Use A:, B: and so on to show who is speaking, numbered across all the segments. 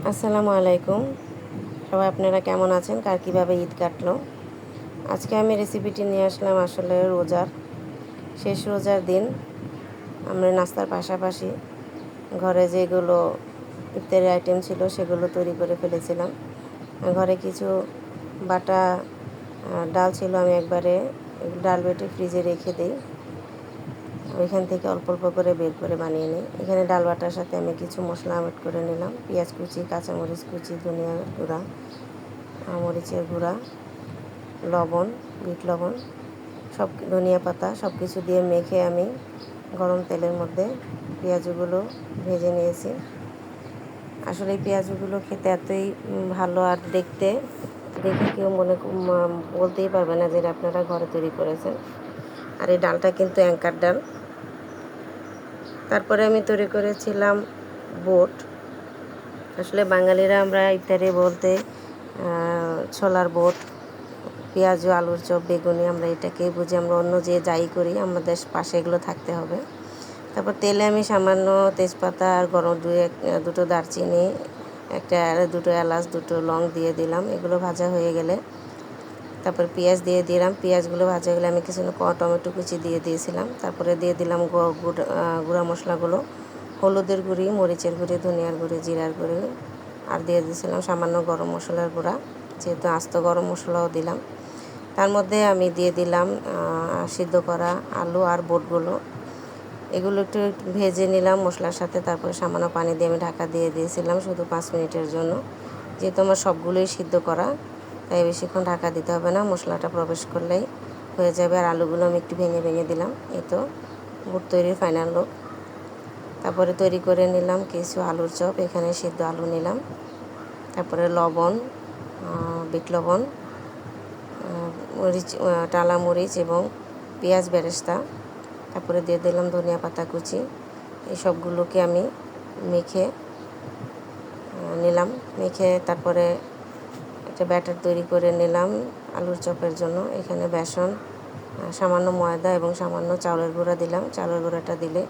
A: আসসালামু আলাইকুম। সবাই আপনারা কেমন আছেন? কার কীভাবে ঈদ কাটলো? আজকে আমি রেসিপিটি নিয়ে আসলাম আসলে রোজার শেষ রোজার দিন আমরা নাস্তার পাশাপাশি ঘরে যেগুলো ইফতারি আইটেম ছিল সেগুলো তৈরি করে ফেলেছিলাম। ঘরে কিছু বাটা ডাল ছিল, আমি একবারে ডাল বেটে ফ্রিজে রেখে দিই। ওইখান থেকে অল্প অল্প করে বের করে বানিয়ে নিই। এখানে ডাল বাটার সাথে আমি কিছু মশলা অ্যাড করে নিলাম, পেঁয়াজ কুচি, কাঁচামরিচ কুচি, ধনিয়া গুঁড়া, মরিচের গুঁড়া, লবণ, বিট লবণ, সব ধনিয়া পাতা সব কিছু দিয়ে মেখে আমি গরম তেলের মধ্যে পেঁয়াজগুলো ভেজে নিয়েছি। আসলে এই পেঁয়াজগুলো খেতে এতই ভালো, আর দেখতে দেখে কেউ বলতেই পারবে না যে আপনারা ঘরে তৈরি করেছেন। আর এই ডালটা কিন্তু অ্যাঙ্কার ডাল। তারপরে আমি তৈরি করেছিলাম বুট। আসলে বাঙালিরা আমরা ইফতারি বলতে ছোলার বুট, পেঁয়াজ, আলুর চপ, বেগুনি, আমরা এটাকেই বুঝি। আমরা অন্য যে যাই করি আমাদের পাশে এগুলো থাকতে হবে। তারপর তেলে আমি সামান্য তেজপাতা আর গরম দুটো দারচিনি, দুটো এলাচ, দুটো লং দিয়ে দিলাম। এগুলো ভাজা হয়ে গেলে তারপর পেঁয়াজ দিয়ে দিলাম। পেঁয়াজগুলো ভাজা হয়ে গেলে আমি কিছু টমেটো কুচি দিয়ে দিয়েছিলাম। তারপরে দিয়ে দিলাম গুঁড়া মশলাগুলো, হলুদের গুঁড়ি, মরিচের গুঁড়ি, ধনিয়ার গুঁড়ি, জিরার গুঁড়ি, আর দিয়ে দিয়েছিলাম সামান্য গরম মশলার গুঁড়া, যেহেতু আস্ত গরম মশলাও দিলাম। তার মধ্যে আমি দিয়ে দিলাম সিদ্ধ করা আলু আর বুটগুলো। এগুলো একটু ভেজে নিলাম মশলার সাথে। তারপরে সামান্য পানি দিয়ে আমি ঢাকা দিয়ে দিয়েছিলাম শুধু 5 মিনিটের জন্য। যেহেতু আমার সবগুলোই সিদ্ধ করা, তাই বেশিক্ষণ ঢাকা দিতে হবে না, মশলাটা প্রবেশ করলেই হয়ে যাবে। আর আলুগুলো আমি একটু ভেঙে ভেঙে দিলাম। এই তো বুট তৈরির ফাইনাল লুক। তারপরে তৈরি করে নিলাম কিছু আলুর চপ। এখানে সিদ্ধ আলু নিলাম, তারপরে লবণ, বিট লবণ, মরিচ, টালা মরিচ এবং পেঁয়াজ বেরেস্তা, তারপরে দিয়ে দিলাম ধনিয়া পাতা কুচি। এই সবগুলোকে আমি মেখে নিলাম। মেখে তারপরে একটা ব্যাটার তৈরি করে নিলাম আলুর চপের জন্য। এখানে বেসন, সামান্য ময়দা এবং সামান্য চাউলের গুঁড়া দিলাম। চাউলের গুঁড়াটা দিলে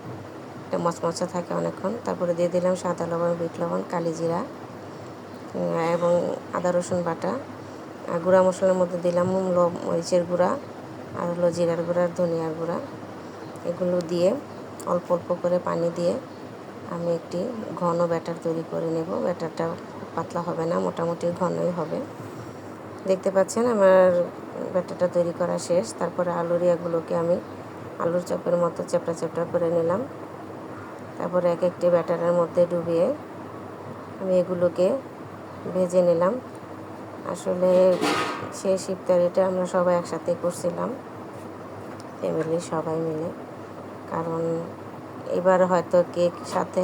A: একটা মচমচা থাকে অনেকক্ষণ। তারপরে দিয়ে দিলাম সাদা লবণ, বিট লবণ, কালি জিরা এবং আদা রসুন বাটা। গুঁড়া মশলার মধ্যে দিলাম মরিচের গুঁড়া, আর হলো জিরার গুঁড়া, ধনিয়ার গুঁড়া। এগুলো দিয়ে অল্প অল্প করে পানি দিয়ে আমি একটি ঘন ব্যাটার তৈরি করে নেব। ব্যাটারটা পাতলা হবে না, মোটামুটি ঘনই হবে। দেখতে পাচ্ছেন আমার ব্যাটারটা তৈরি করা শেষ। তারপরে আলুরিয়াগুলোকে আমি আলুর চপের মতো চ্যাপটা চ্যাপটা করে নিলাম। তারপরে এক একটি ব্যাটারের মধ্যে ডুবিয়ে আমি এগুলোকে ভেজে নিলাম। আসলে শেষ ইফতারিটা আমরা সবাই একসাথে করছিলাম, ফ্যামিলির সবাই মিলে। কারণ এবার হয়তো কেক সাথে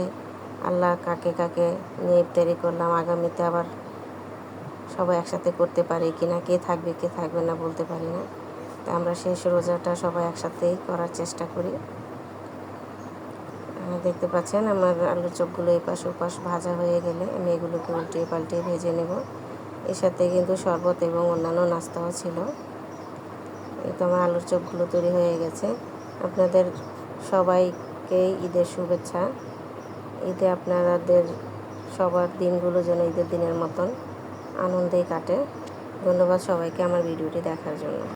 A: আল্লাহ কাকে কাকে নিয়ে ইফতারি করলাম, আগামীতে আবার সবাই একসাথে করতে পারি কি না, কে থাকবে কে থাকবে না বলতে পারি না। তা আমরা শেষ রোজাটা সবাই একসাথেই করার চেষ্টা করি। দেখতে পাচ্ছেন আমার আলুর চপগুলো এপাশ ওপাশ ভাজা হয়ে গেলে আমি এগুলোকে উল্টিয়ে পাল্টিয়ে ভেজে নেব। এর সাথে কিন্তু শরবত এবং অন্যান্য নাস্তাও ছিল। এই তো আমার আলুর চপগুলো তৈরি হয়ে গেছে। আপনাদের সবাইকে ঈদের শুভেচ্ছা। ঈদে আপনাদের সবার দিনগুলো যেন ঈদের দিনের মতন আনন্দেই কাটে। ধন্যবাদ সবাইকে আমার ভিডিওটি দেখার জন্য।